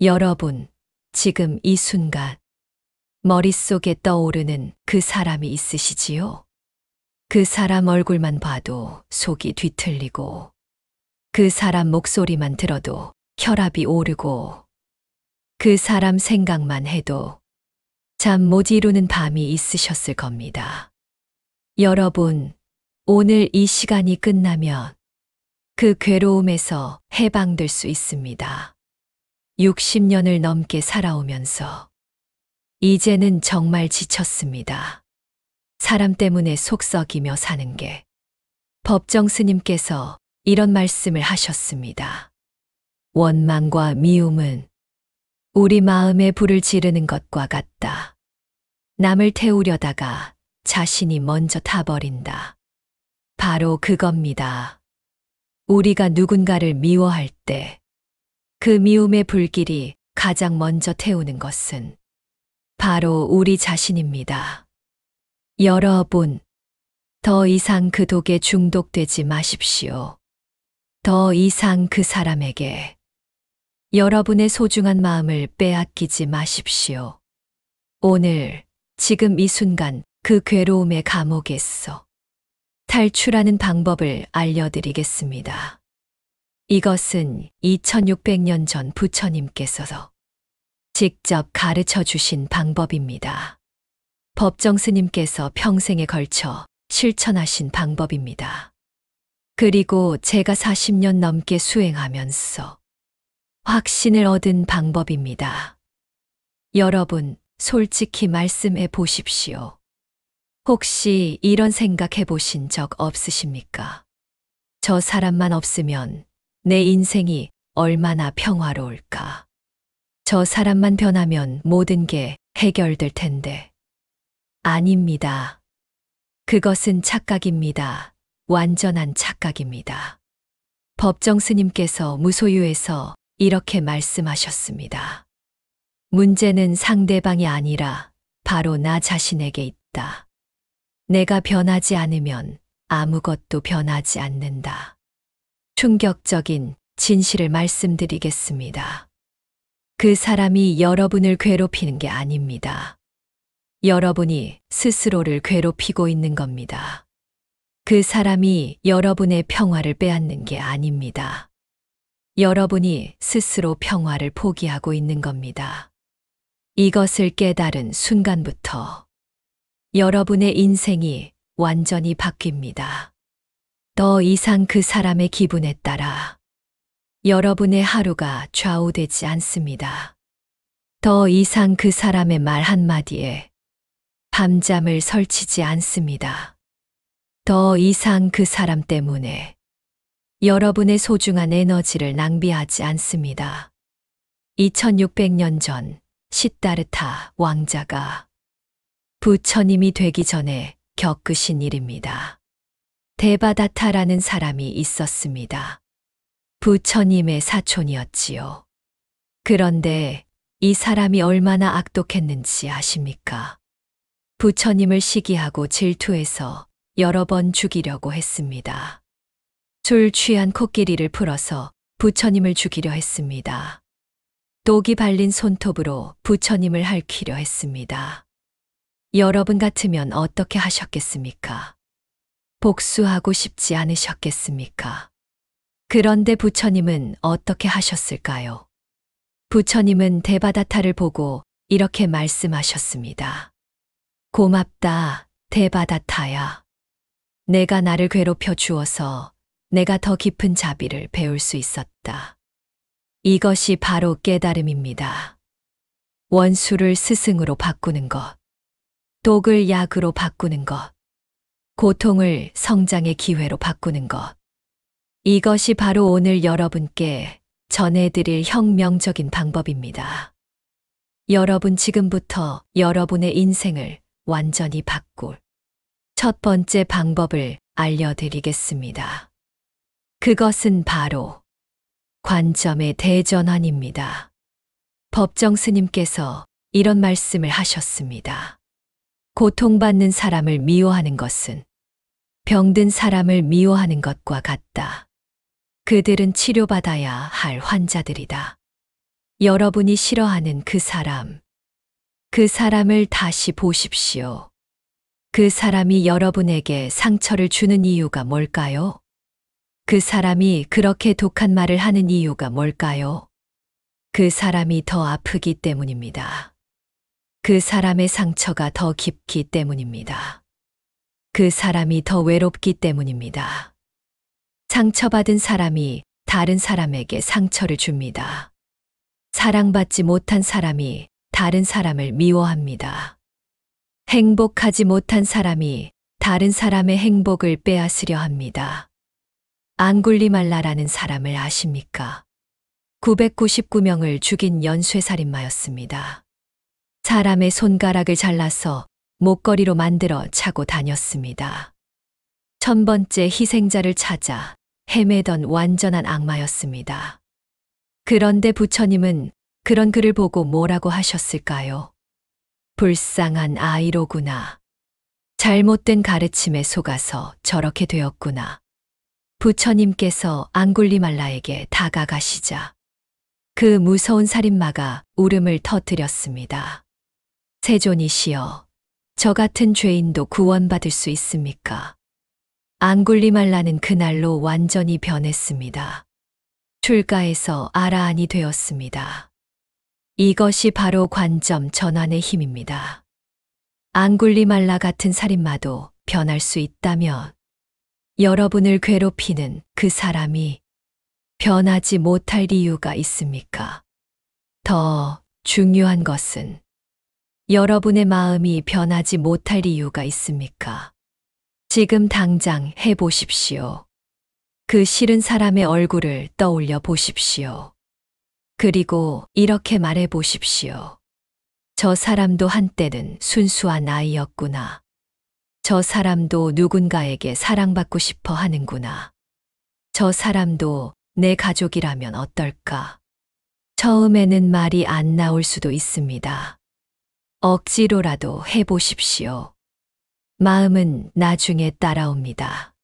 여러분, 지금 이 순간 머릿속에 떠오르는 그 사람이 있으시지요? 그 사람 얼굴만 봐도 속이 뒤틀리고, 그 사람 목소리만 들어도 혈압이 오르고, 그 사람 생각만 해도 잠 못 이루는 밤이 있으셨을 겁니다. 여러분, 오늘 이 시간이 끝나면 그 괴로움에서 해방될 수 있습니다. 60년을 넘게 살아오면서 이제는 정말 지쳤습니다. 사람 때문에 속 썩이며 사는 게. 법정 스님께서 이런 말씀을 하셨습니다. 원망과 미움은 우리 마음에 불을 지르는 것과 같다. 남을 태우려다가 자신이 먼저 타버린다. 바로 그겁니다. 우리가 누군가를 미워할 때 그 미움의 불길이 가장 먼저 태우는 것은 바로 우리 자신입니다. 여러분, 더 이상 그 독에 중독되지 마십시오. 더 이상 그 사람에게 여러분의 소중한 마음을 빼앗기지 마십시오. 오늘, 지금 이 순간 그 괴로움의 감옥에서 탈출하는 방법을 알려드리겠습니다. 이것은 2600년 전 부처님께서 직접 가르쳐 주신 방법입니다. 법정 스님께서 평생에 걸쳐 실천하신 방법입니다. 그리고 제가 40년 넘게 수행하면서 확신을 얻은 방법입니다. 여러분, 솔직히 말씀해 보십시오. 혹시 이런 생각해 보신 적 없으십니까? 저 사람만 없으면 내 인생이 얼마나 평화로울까? 저 사람만 변하면 모든 게 해결될 텐데. 아닙니다. 그것은 착각입니다. 완전한 착각입니다. 법정 스님께서 무소유에서 이렇게 말씀하셨습니다. 문제는 상대방이 아니라 바로 나 자신에게 있다. 내가 변하지 않으면 아무것도 변하지 않는다. 충격적인 진실을 말씀드리겠습니다. 그 사람이 여러분을 괴롭히는 게 아닙니다. 여러분이 스스로를 괴롭히고 있는 겁니다. 그 사람이 여러분의 평화를 빼앗는 게 아닙니다. 여러분이 스스로 평화를 포기하고 있는 겁니다. 이것을 깨달은 순간부터 여러분의 인생이 완전히 바뀝니다. 더 이상 그 사람의 기분에 따라 여러분의 하루가 좌우되지 않습니다. 더 이상 그 사람의 말 한마디에 밤잠을 설치지 않습니다. 더 이상 그 사람 때문에 여러분의 소중한 에너지를 낭비하지 않습니다. 2600년 전 시다르타 왕자가 부처님이 되기 전에 겪으신 일입니다. 데바다타라는 사람이 있었습니다. 부처님의 사촌이었지요. 그런데 이 사람이 얼마나 악독했는지 아십니까? 부처님을 시기하고 질투해서 여러 번 죽이려고 했습니다. 술 취한 코끼리를 풀어서 부처님을 죽이려 했습니다. 독이 발린 손톱으로 부처님을 핥히려 했습니다. 여러분 같으면 어떻게 하셨겠습니까? 복수하고 싶지 않으셨겠습니까? 그런데 부처님은 어떻게 하셨을까요? 부처님은 데바다타를 보고 이렇게 말씀하셨습니다. 고맙다, 데바다타야. 내가 나를 괴롭혀 주어서 내가 더 깊은 자비를 배울 수 있었다. 이것이 바로 깨달음입니다. 원수를 스승으로 바꾸는 것, 독을 약으로 바꾸는 것, 고통을 성장의 기회로 바꾸는 것. 이것이 바로 오늘 여러분께 전해드릴 혁명적인 방법입니다. 여러분 지금부터 여러분의 인생을 완전히 바꿀 첫 번째 방법을 알려드리겠습니다. 그것은 바로 관점의 대전환입니다. 법정 스님께서 이런 말씀을 하셨습니다. 고통받는 사람을 미워하는 것은 병든 사람을 미워하는 것과 같다. 그들은 치료받아야 할 환자들이다. 여러분이 싫어하는 그 사람, 그 사람을 다시 보십시오. 그 사람이 여러분에게 상처를 주는 이유가 뭘까요? 그 사람이 그렇게 독한 말을 하는 이유가 뭘까요? 그 사람이 더 아프기 때문입니다. 그 사람의 상처가 더 깊기 때문입니다. 그 사람이 더 외롭기 때문입니다. 상처받은 사람이 다른 사람에게 상처를 줍니다. 사랑받지 못한 사람이 다른 사람을 미워합니다. 행복하지 못한 사람이 다른 사람의 행복을 빼앗으려 합니다. 앙굴리말라라는 사람을 아십니까? 999명을 죽인 연쇄살인마였습니다. 사람의 손가락을 잘라서 목걸이로 만들어 차고 다녔습니다. 1000번째 희생자를 찾아 헤매던 완전한 악마였습니다. 그런데 부처님은 그런 그를 보고 뭐라고 하셨을까요? 불쌍한 아이로구나. 잘못된 가르침에 속아서 저렇게 되었구나. 부처님께서 앙굴리말라에게 다가가시자 그 무서운 살인마가 울음을 터뜨렸습니다. 세존이시여, 저 같은 죄인도 구원받을 수 있습니까? 앙굴리말라는 그날로 완전히 변했습니다. 출가에서 아라한이 되었습니다. 이것이 바로 관점 전환의 힘입니다. 앙굴리말라 같은 살인마도 변할 수 있다면 여러분을 괴롭히는 그 사람이 변하지 못할 이유가 있습니까? 더 중요한 것은 여러분의 마음이 변하지 못할 이유가 있습니까? 지금 당장 해보십시오. 그 싫은 사람의 얼굴을 떠올려 보십시오. 그리고 이렇게 말해 보십시오. 저 사람도 한때는 순수한 아이였구나. 저 사람도 누군가에게 사랑받고 싶어 하는구나. 저 사람도 내 가족이라면 어떨까? 처음에는 말이 안 나올 수도 있습니다. 억지로라도 해보십시오. 마음은 나중에 따라옵니다.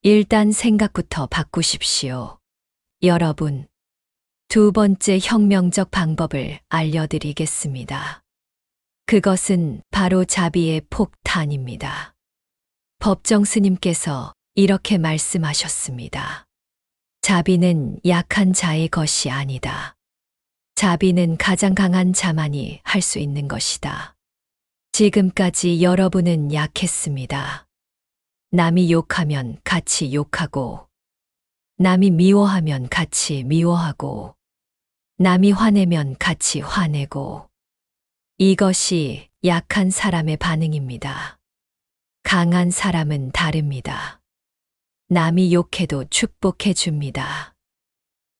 일단 생각부터 바꾸십시오. 여러분, 두 번째 혁명적 방법을 알려드리겠습니다. 그것은 바로 자비의 폭탄입니다. 법정 스님께서 이렇게 말씀하셨습니다. 자비는 약한 자의 것이 아니다. 자비는 가장 강한 자만이 할 수 있는 것이다. 지금까지 여러분은 약했습니다. 남이 욕하면 같이 욕하고, 남이 미워하면 같이 미워하고, 남이 화내면 같이 화내고, 이것이 약한 사람의 반응입니다. 강한 사람은 다릅니다. 남이 욕해도 축복해 줍니다.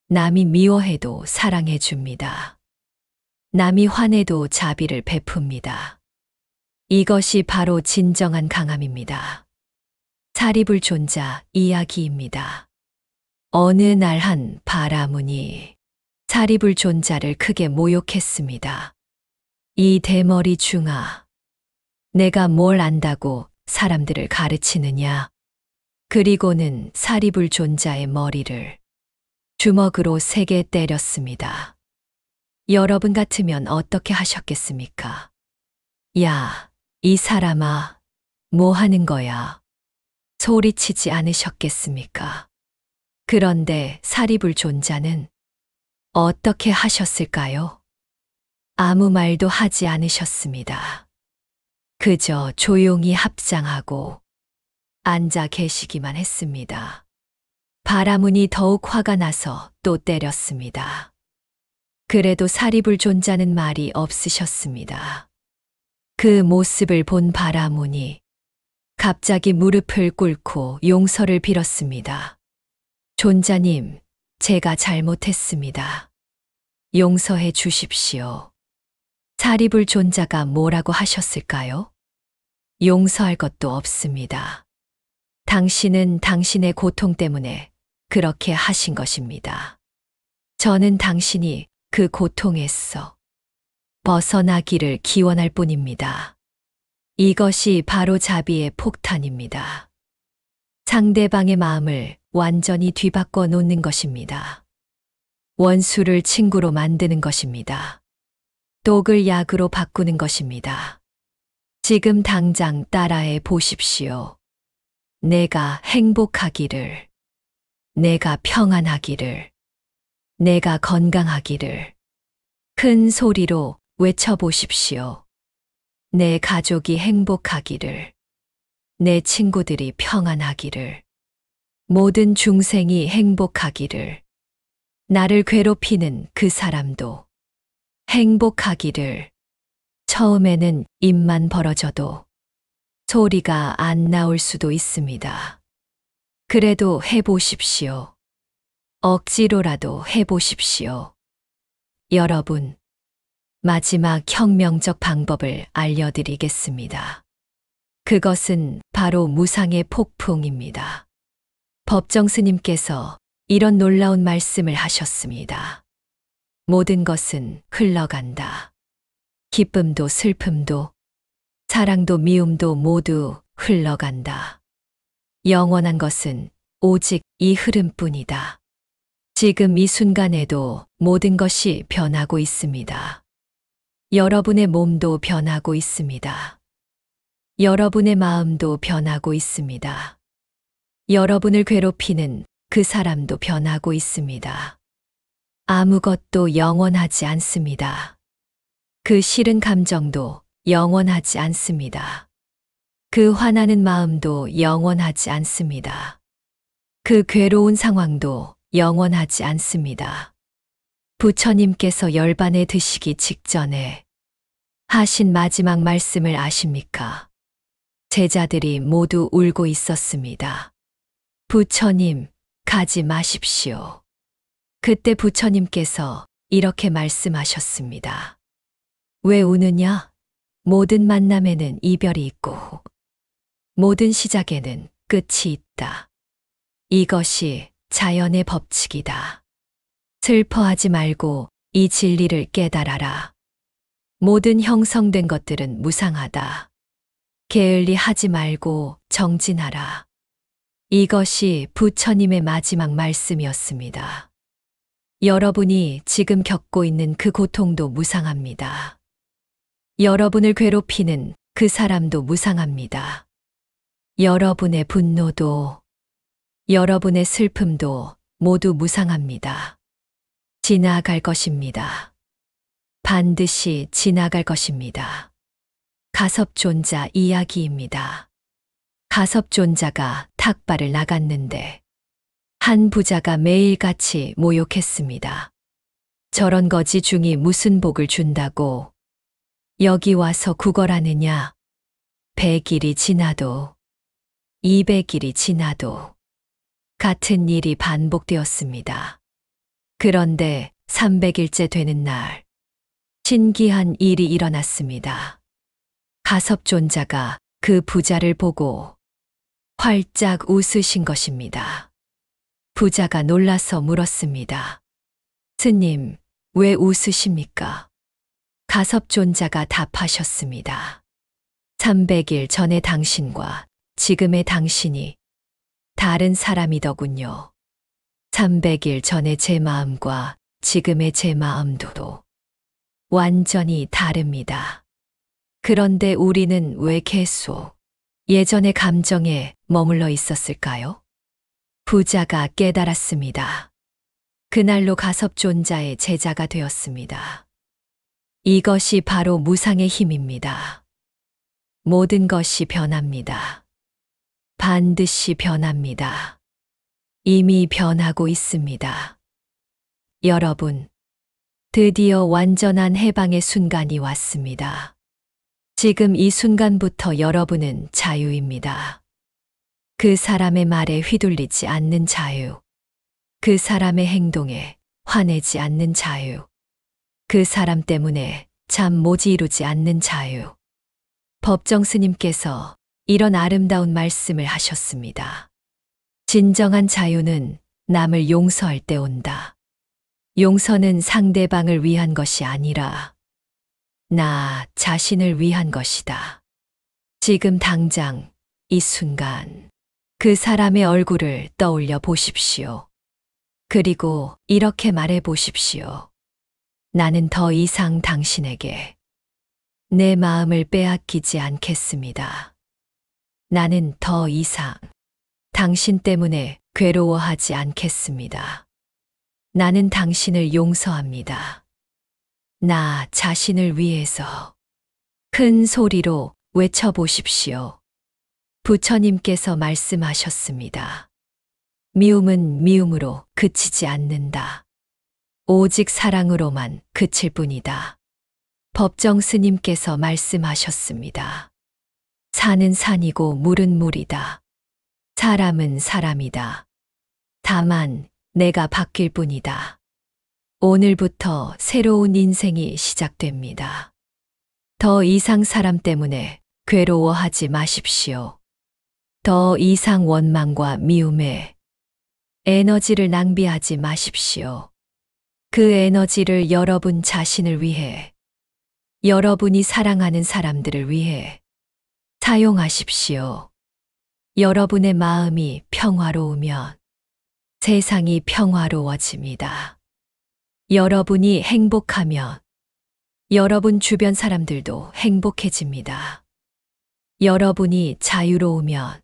남이 미워해도 사랑해 줍니다. 남이 화내도 자비를 베풉니다. 이것이 바로 진정한 강함입니다. 사리불존자 이야기입니다. 어느 날 한 바라문이 사리불존자를 크게 모욕했습니다. 이 대머리 중아, 내가 뭘 안다고 사람들을 가르치느냐? 그리고는 사리불존자의 머리를 주먹으로 세게 때렸습니다. 여러분 같으면 어떻게 하셨겠습니까? 야, 이 사람아, 뭐 하는 거야? 소리치지 않으셨겠습니까? 그런데 사리불존자는 어떻게 하셨을까요? 아무 말도 하지 않으셨습니다. 그저 조용히 합장하고 앉아 계시기만 했습니다. 바라문이 더욱 화가 나서 또 때렸습니다. 그래도 사리불존자는 말이 없으셨습니다. 그 모습을 본 바라문이 갑자기 무릎을 꿇고 용서를 빌었습니다. 존자님, 제가 잘못했습니다. 용서해 주십시오. 사리불존자가 뭐라고 하셨을까요? 용서할 것도 없습니다. 당신은 당신의 고통 때문에 그렇게 하신 것입니다. 저는 당신이 그 고통에서 벗어나기를 기원할 뿐입니다. 이것이 바로 자비의 폭탄입니다. 상대방의 마음을 완전히 뒤바꿔 놓는 것입니다. 원수를 친구로 만드는 것입니다. 독을 약으로 바꾸는 것입니다. 지금 당장 따라해 보십시오. 내가 행복하기를, 내가 평안하기를, 내가 건강하기를 큰 소리로 외쳐보십시오. 내 가족이 행복하기를, 내 친구들이 평안하기를, 모든 중생이 행복하기를, 나를 괴롭히는 그 사람도 행복하기를. 처음에는 입만 벌어져도 소리가 안 나올 수도 있습니다. 그래도 해보십시오. 억지로라도 해보십시오. 여러분, 마지막 혁명적 방법을 알려드리겠습니다. 그것은 바로 무상의 폭풍입니다. 법정 스님께서 이런 놀라운 말씀을 하셨습니다. 모든 것은 흘러간다. 기쁨도 슬픔도 사랑도 미움도 모두 흘러간다. 영원한 것은 오직 이 흐름뿐이다. 지금 이 순간에도 모든 것이 변하고 있습니다. 여러분의 몸도 변하고 있습니다. 여러분의 마음도 변하고 있습니다. 여러분을 괴롭히는 그 사람도 변하고 있습니다. 아무것도 영원하지 않습니다. 그 싫은 감정도 영원하지 않습니다. 그 화나는 마음도 영원하지 않습니다. 그 괴로운 상황도 영원하지 않습니다. 부처님께서 열반에 드시기 직전에 하신 마지막 말씀을 아십니까? 제자들이 모두 울고 있었습니다. 부처님, 가지 마십시오. 그때 부처님께서 이렇게 말씀하셨습니다. 왜 우느냐? 모든 만남에는 이별이 있고, 모든 시작에는 끝이 있다. 이것이 자연의 법칙이다. 슬퍼하지 말고 이 진리를 깨달아라. 모든 형성된 것들은 무상하다. 게을리 하지 말고 정진하라. 이것이 부처님의 마지막 말씀이었습니다. 여러분이 지금 겪고 있는 그 고통도 무상합니다. 여러분을 괴롭히는 그 사람도 무상합니다. 여러분의 분노도, 여러분의 슬픔도 모두 무상합니다. 지나갈 것입니다. 반드시 지나갈 것입니다. 가섭존자 이야기입니다. 가섭존자가 탁발을 나갔는데 한 부자가 매일같이 모욕했습니다. 저런 거지 중이 무슨 복을 준다고 여기 와서 구걸하느냐. 100일이 지나도 200일이 지나도 같은 일이 반복되었습니다. 그런데 300일째 되는 날 신기한 일이 일어났습니다. 가섭존자가 그 부자를 보고 활짝 웃으신 것입니다. 부자가 놀라서 물었습니다. 스님, 왜 웃으십니까? 가섭존자가 답하셨습니다. 300일 전의 당신과 지금의 당신이 다른 사람이더군요. 300일 전의 제 마음과 지금의 제 마음도 완전히 다릅니다. 그런데 우리는 왜 계속 예전의 감정에 머물러 있었을까요? 부자가 깨달았습니다. 그날로 가섭존자의 제자가 되었습니다. 이것이 바로 무상의 힘입니다. 모든 것이 변합니다. 반드시 변합니다. 이미 변하고 있습니다. 여러분, 드디어 완전한 해방의 순간이 왔습니다. 지금 이 순간부터 여러분은 자유입니다. 그 사람의 말에 휘둘리지 않는 자유. 그 사람의 행동에 화내지 않는 자유. 그 사람 때문에 잠 못 이루지 않는 자유. 법정 스님께서 이런 아름다운 말씀을 하셨습니다. 진정한 자유는 남을 용서할 때 온다. 용서는 상대방을 위한 것이 아니라 나 자신을 위한 것이다. 지금 당장 이 순간 그 사람의 얼굴을 떠올려 보십시오. 그리고 이렇게 말해 보십시오. 나는 더 이상 당신에게 내 마음을 빼앗기지 않겠습니다. 나는 더 이상 당신 때문에 괴로워하지 않겠습니다. 나는 당신을 용서합니다. 나 자신을 위해서 큰 소리로 외쳐보십시오. 부처님께서 말씀하셨습니다. 미움은 미움으로 그치지 않는다. 오직 사랑으로만 그칠 뿐이다. 법정 스님께서 말씀하셨습니다. 산은 산이고 물은 물이다. 사람은 사람이다. 다만 내가 바뀔 뿐이다. 오늘부터 새로운 인생이 시작됩니다. 더 이상 사람 때문에 괴로워하지 마십시오. 더 이상 원망과 미움에 에너지를 낭비하지 마십시오. 그 에너지를 여러분 자신을 위해, 여러분이 사랑하는 사람들을 위해 사용하십시오. 여러분의 마음이 평화로우면 세상이 평화로워집니다. 여러분이 행복하면 여러분 주변 사람들도 행복해집니다. 여러분이 자유로우면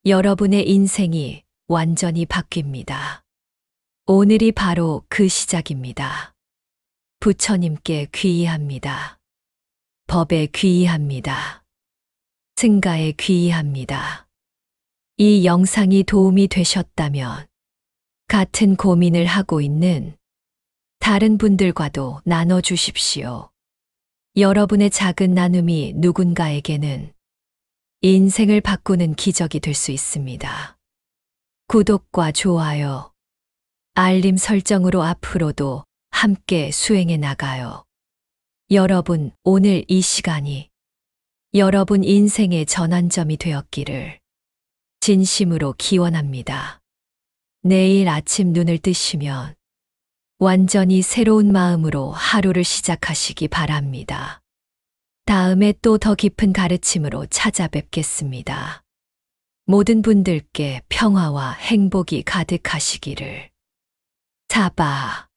여러분의 인생이 완전히 바뀝니다. 오늘이 바로 그 시작입니다. 부처님께 귀의합니다. 법에 귀의합니다. 승가에 귀의합니다. 이 영상이 도움이 되셨다면 같은 고민을 하고 있는 다른 분들과도 나눠주십시오. 여러분의 작은 나눔이 누군가에게는 인생을 바꾸는 기적이 될 수 있습니다. 구독과 좋아요, 알림 설정으로 앞으로도 함께 수행해 나가요. 여러분, 오늘 이 시간이 여러분 인생의 전환점이 되었기를 진심으로 기원합니다. 내일 아침 눈을 뜨시면 완전히 새로운 마음으로 하루를 시작하시기 바랍니다. 다음에 또 더 깊은 가르침으로 찾아뵙겠습니다. 모든 분들께 평화와 행복이 가득하시기를. 사바